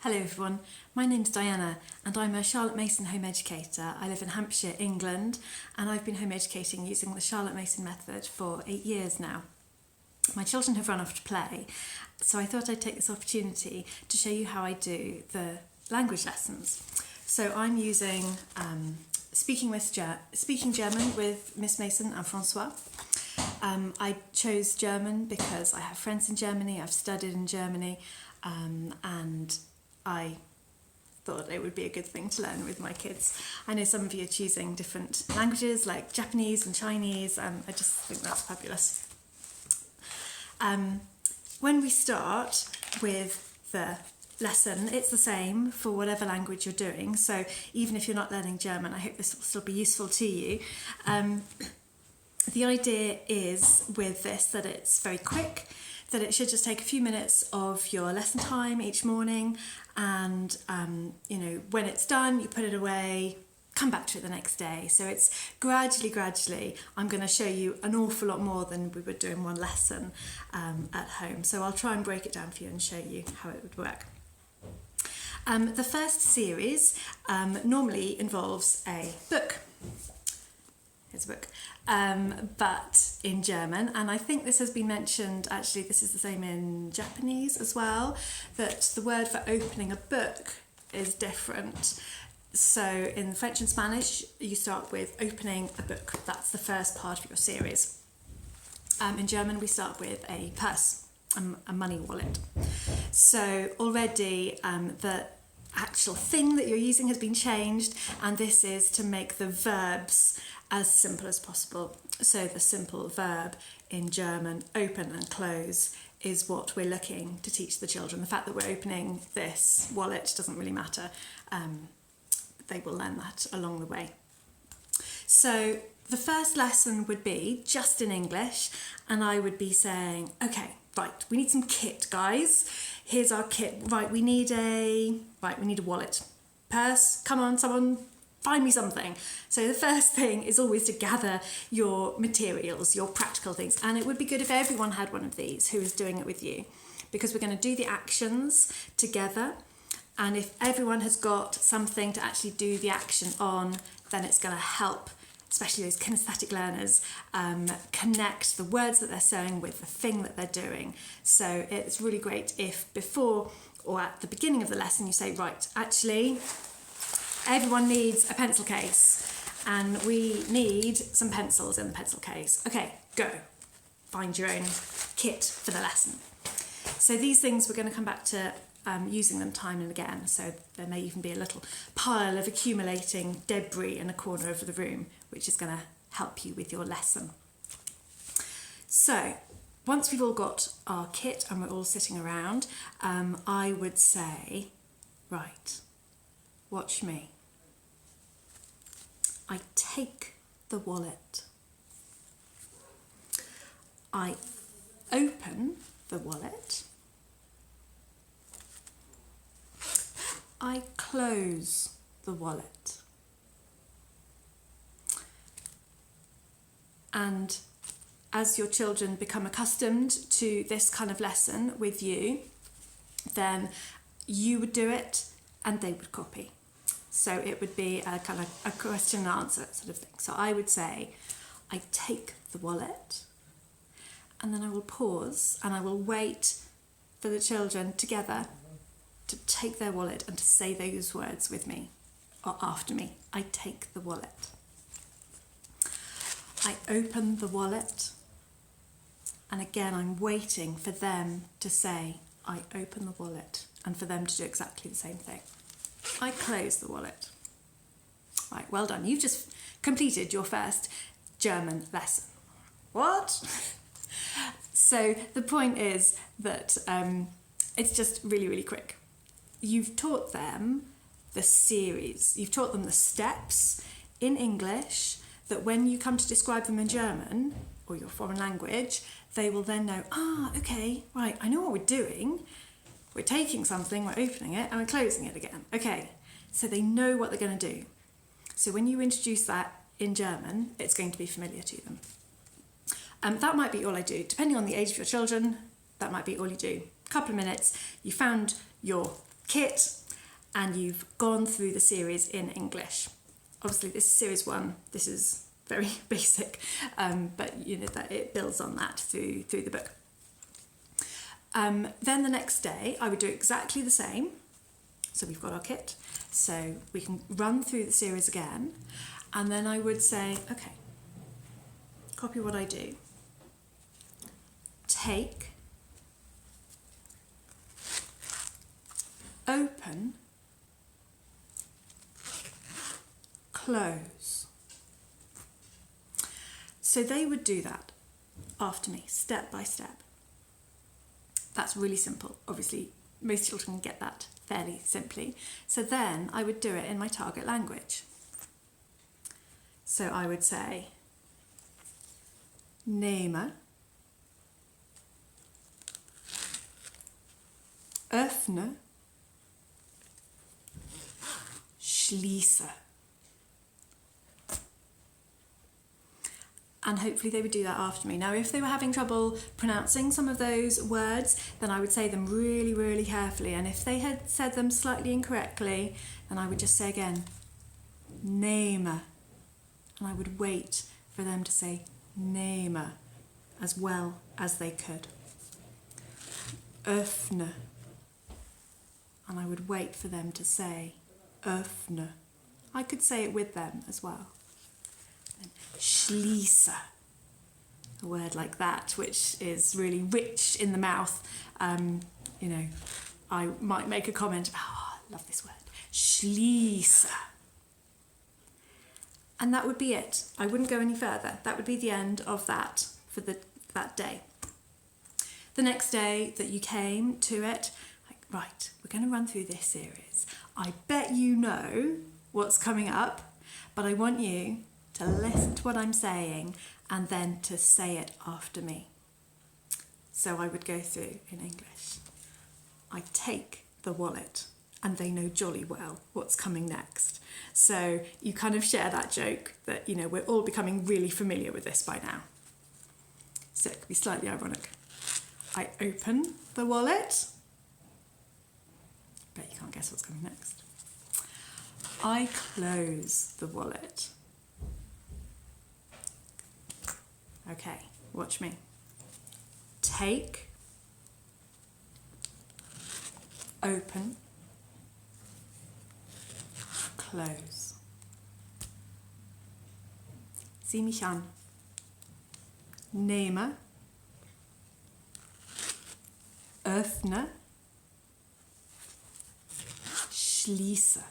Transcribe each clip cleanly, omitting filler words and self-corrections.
Hello everyone, my name's Diana and I'm a Charlotte Mason home educator. I live in Hampshire, England, and I've been home educating using the Charlotte Mason method for 8 years now. My children have run off to play, so I thought I'd take this opportunity to show you how I do the language lessons. So I'm using Speaking German with Miss Mason and Francois. I chose German because I have friends in Germany, I've studied in Germany, and I thought it would be a good thing to learn with my kids. I know some of you are choosing different languages like Japanese and Chinese, and I just think that's fabulous. When we start with the lesson, it's the same for whatever language you're doing, so even if you're not learning German, I hope this will still be useful to you. The idea is with this that it's very quick, that it should just take a few minutes of your lesson time each morning, and when it's done you put it away, come back to it the next day. So it's gradually I'm going to show you an awful lot more than we would do in one lesson at home, so I'll try and break it down for you and show you how it would work. The first series normally involves a book. Here's a book, but in German, and I think this has been mentioned, actually this is the same in Japanese as well, that the word for opening a book is different. So in French and Spanish you start with opening a book, that's the first part of your series. In German we start with a purse, a money wallet. So already the actual thing that you're using has been changed, and this is to make the verbs as simple as possible. So the simple verb in German, open and close, is what we're looking to teach the children. The fact that we're opening this wallet doesn't really matter. They will learn that along the way. So the first lesson would be just in English, and I would be saying, okay, right, we need some kit, guys. Here's our kit. Right, we need a wallet. Purse, come on, someone, find me something. So the first thing is always to gather your materials, your practical things. And it would be good if everyone had one of these who is doing it with you, because we're going to do the actions together. And if everyone has got something to actually do the action on, then it's going to help, especially those kinesthetic learners, connect the words that they're saying with the thing that they're doing. So it's really great if before or at the beginning of the lesson you say, right, actually, everyone needs a pencil case and we need some pencils in the pencil case. Okay, go. Find your own kit for the lesson. So these things we're going to come back to using them time and again, so there may even be a little pile of accumulating debris in a corner of the room, which is going to help you with your lesson. So once we've all got our kit and we're all sitting around, I would say, right, watch me. I take the wallet. I open the wallet. I close the wallet. And as your children become accustomed to this kind of lesson with you, then you would do it and they would copy. So it would be a kind of a question and answer sort of thing. So I would say, I take the wallet, and then I will pause and I will wait for the children together to take their wallet and to say those words with me or after me. I take the wallet. I open the wallet, and again I'm waiting for them to say I open the wallet and for them to do exactly the same thing. I close the wallet. Right, well done. You've just completed your first German lesson. What? So the point is that it's just really quick. You've taught them the series. You've taught them the steps in English that when you come to describe them in German or your foreign language, they will then know, okay, right, I know what we're doing. We're taking something, we're opening it, and we're closing it again. Okay, so they know what they're going to do. So when you introduce that in German, it's going to be familiar to them. That might be all I do. Depending on the age of your children, that might be all you do. A couple of minutes, you found your kit and you've gone through the series in English. Obviously this is series 1, this is very basic, but you know that it builds on that through the book. Then the next day I would do exactly the same. So we've got our kit, so we can run through the series again, and then I would say, okay, copy what I do. Take, open, close. So they would do that after me, step by step. That's really simple. Obviously, most children can get that fairly simply. So then I would do it in my target language. So I would say, nehme, öffne, schließe. And hopefully they would do that after me. Now, if they were having trouble pronouncing some of those words, then I would say them really, really carefully. And if they had said them slightly incorrectly, then I would just say again, nehme. And I would wait for them to say nehme as well as they could. Öffne. And I would wait for them to say öffne. I could say it with them as well. Schließe, a word like that, which is really rich in the mouth. You know, I might make a comment about, oh, I love this word, schließe. And that would be it. I wouldn't go any further. That would be the end of that for that day. The next day that you came to it, like, right, we're going to run through this series. I bet you know what's coming up, but I want you to listen to what I'm saying and then to say it after me. So I would go through in English. I take the wallet, and they know jolly well what's coming next. So you kind of share that joke that, you know, we're all becoming really familiar with this by now. So it could be slightly ironic. I open the wallet. Bet you can't guess what's coming next. I close the wallet. Okay, watch me. Take, open, close. Sieh mich an. Nehme, öffne, schließe.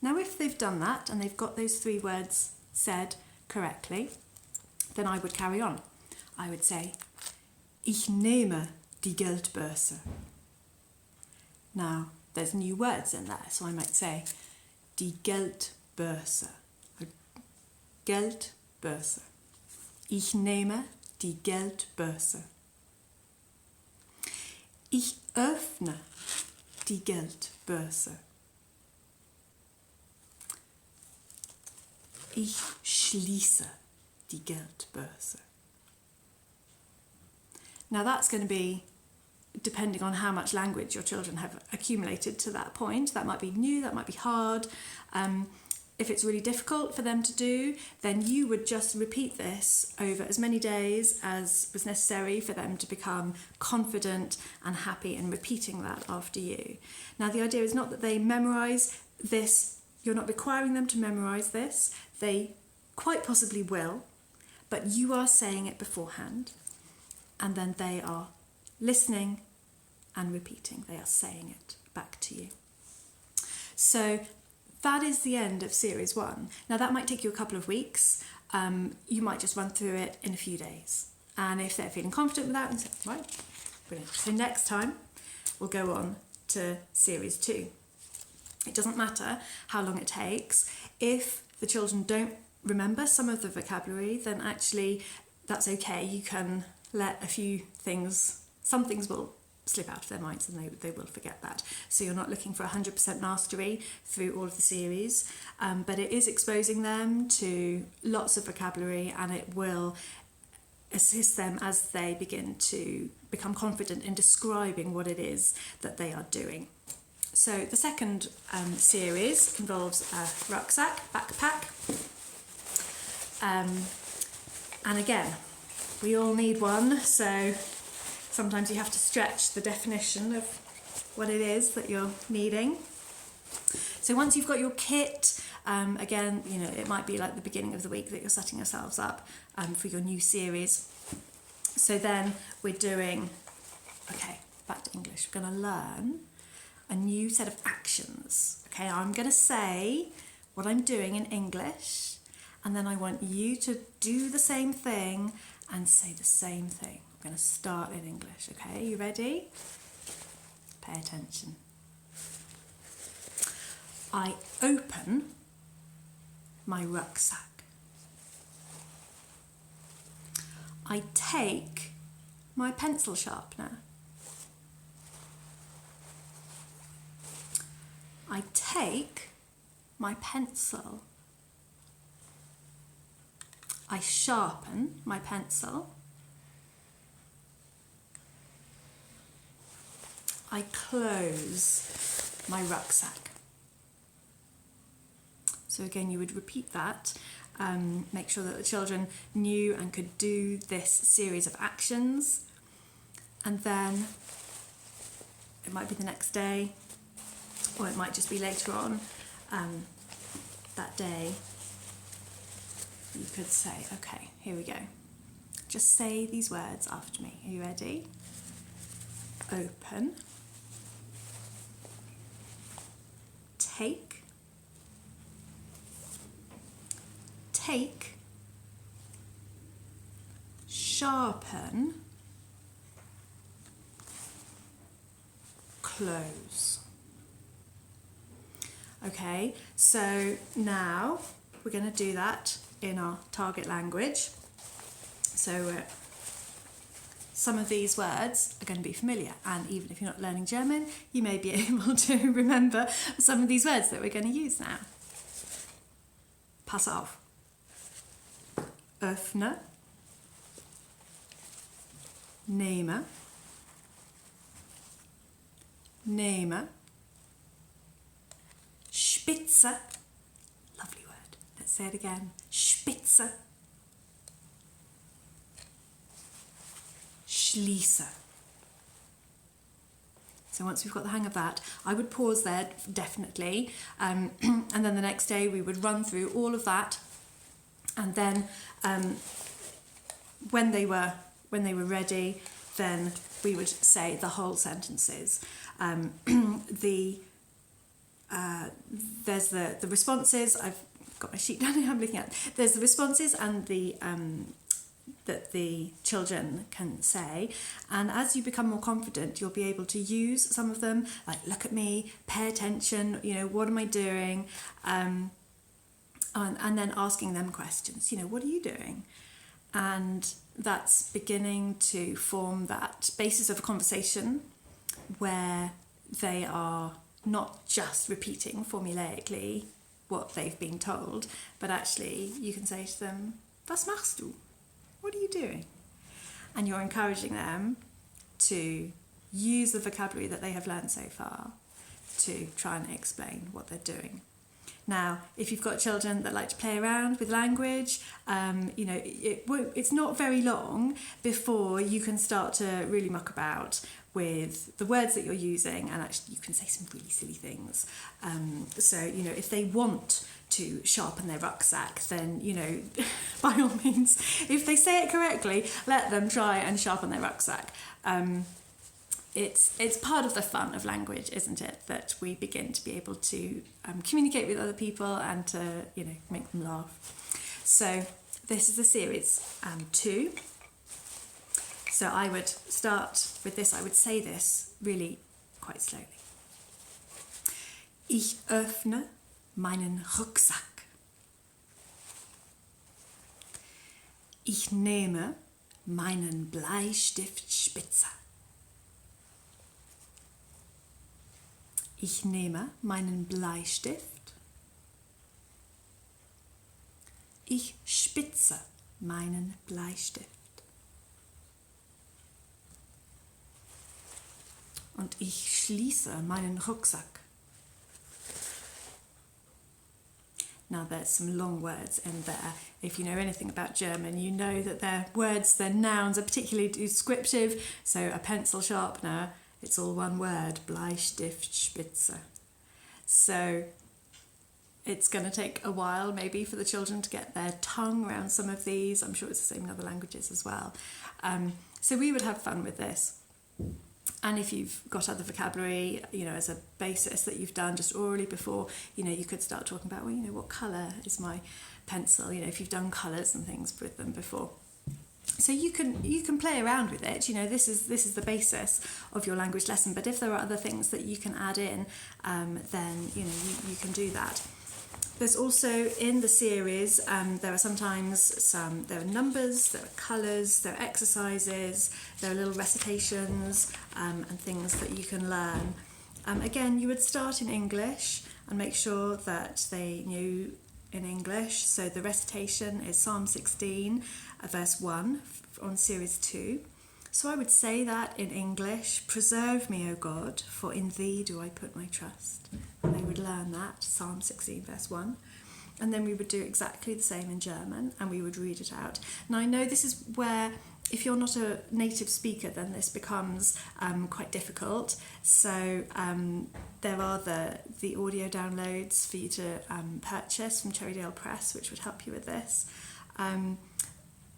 Now if they've done that and they've got those 3 words said correctly, then I would carry on. I would say, ich nehme die Geldbörse. Now, there's new words in there, so I might say, die Geldbörse. Geldbörse. Ich nehme die Geldbörse. Ich öffne die Geldbörse. Ich schließe die Geldbörse. Now that's going to be depending on how much language your children have accumulated to that point. That might be new, that might be hard. If it's really difficult for them to do, then you would just repeat this over as many days as was necessary for them to become confident and happy in repeating that after you. Now the idea is not that they memorise this. You're not requiring them to memorise this. They quite possibly will, but you are saying it beforehand, and then they are listening and repeating. They are saying it back to you. So that is the end of series 1. Now that might take you a couple of weeks. You might just run through it in a few days. And if they're feeling confident with that, and say, right, brilliant. So next time we'll go on to series 2. It doesn't matter how long it takes. If the children don't remember some of the vocabulary, then actually that's okay. You can let a few things, some things will slip out of their minds and they will forget that. So you're not looking for 100% mastery through all of the series, but it is exposing them to lots of vocabulary, and it will assist them as they begin to become confident in describing what it is that they are doing. So the second series involves a rucksack, backpack, and again, we all need one, so sometimes you have to stretch the definition of what it is that you're needing. So once you've got your kit, again, you know, it might be like the beginning of the week that you're setting yourselves up for your new series. So then we're doing, okay, back to English. We're going to learn a new set of actions. Okay, I'm going to say what I'm doing in English, and then I want you to do the same thing and say the same thing. We're going to start in English, okay? You ready? Pay attention. I open my rucksack. I take my pencil sharpener. I take my pencil. I sharpen my pencil. I close my rucksack. So again, you would repeat that. Make sure that the children knew and could do this series of actions. And then it might be the next day, or it might just be later on that day. You could say, okay, here we go. Just say these words after me. Are you ready? Open. Take. Take. Sharpen. Close. Okay, so now we're going to do that in our target language. So some of these words are going to be familiar, and even if you're not learning German, you may be able to remember some of these words that we're going to use now. Pass auf. Öffne. Nehme. Nehme. Spitze. Lovely word. Let's say it again. Spitze. Schließe. So once we've got the hang of that, I would pause there definitely, and then the next day we would run through all of that, and then when they were ready, then we would say the whole sentences. There's the responses. I've got my sheet down here. I'm looking at. There's the responses and the that the children can say, and as you become more confident, you'll be able to use some of them, like look at me, pay attention. You know, what am I doing? And then asking them questions. You know, what are you doing? And that's beginning to form that basis of a conversation where they are not just repeating formulaically what they've been told, but actually you can say to them, was machst du? What are you doing? And you're encouraging them to use the vocabulary that they have learned so far to try and explain what they're doing. Now, if you've got children that like to play around with language, you know, it's not very long before you can start to really muck about with the words that you're using, and actually you can say some really silly things. So, you know, if they want to sharpen their rucksack, then, you know, by all means, if they say it correctly, let them try and sharpen their rucksack. It's part of the fun of language, isn't it? That we begin to be able to communicate with other people and to, you know, make them laugh. So this is the series 2. So I would start with this. I would say this really quite slowly. Ich öffne meinen Rucksack. Ich nehme meinen Bleistiftspitzer. Ich nehme meinen Bleistift. Ich spitze meinen Bleistift. und ich schließe meinen Rucksack. Now there's some long words in there. If you know anything about German, you know that their words, their nouns are particularly descriptive. So a pencil sharpener, it's all one word, Bleistiftspitze. So it's going to take a while maybe for the children to get their tongue around some of these. I'm sure it's the same in other languages as well. So we would have fun with this. And if you've got other vocabulary, as a basis that you've done just orally before, you could start talking about, what colour is my pencil? If you've done colours and things with them before. So you can play around with it. This is the basis of your language lesson. But if there are other things that you can add in, then you can do that. There's also in the series, there are numbers, there are colours, there are exercises, there are little recitations and things that you can learn. Again, you would start in English and make sure that they knew in English. So the recitation is Psalm 16, verse 1 on series 2. So I would say that in English, preserve me, O God, for in thee do I put my trust. And they would learn that, Psalm 16, verse 1. And then we would do exactly the same in German, and we would read it out. Now I know this is where, if you're not a native speaker, then this becomes quite difficult. So there are the audio downloads for you to purchase from Cherrydale Press, which would help you with this.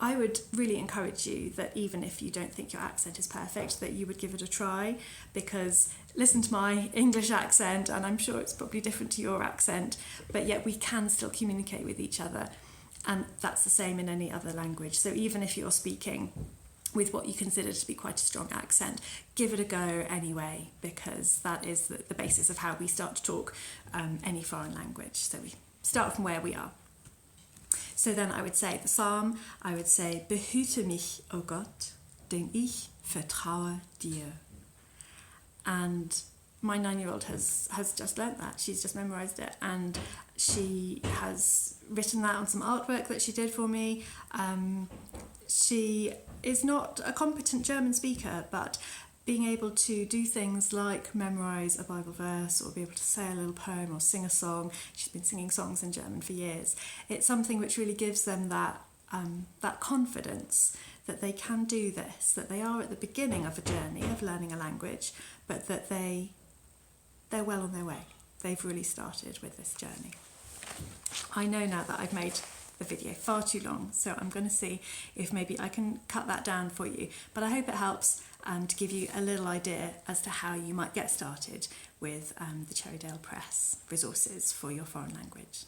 I would really encourage you that even if you don't think your accent is perfect, that you would give it a try, because listen to my English accent, and I'm sure it's probably different to your accent, but yet we can still communicate with each other. And that's the same in any other language. So even if you're speaking with what you consider to be quite a strong accent, give it a go anyway, because that is the basis of how we start to talk any foreign language. So we start from where we are. So then I would say the psalm, I would say, behüte mich, O Gott, denn ich vertraue dir. And my 9-year-old has just learnt that. She's just memorised it, and she has written that on some artwork that she did for me. She is not a competent German speaker, but being able to do things like memorise a Bible verse or be able to say a little poem or sing a song. She's been singing songs in German for years. It's something which really gives them that confidence that they can do this, that they are at the beginning of a journey of learning a language, but that they're well on their way. They've really started with this journey. I know now that I've made the video far too long, so I'm going to see if maybe I can cut that down for you. But I hope it helps to give you a little idea as to how you might get started with the Cherrydale Press resources for your foreign language.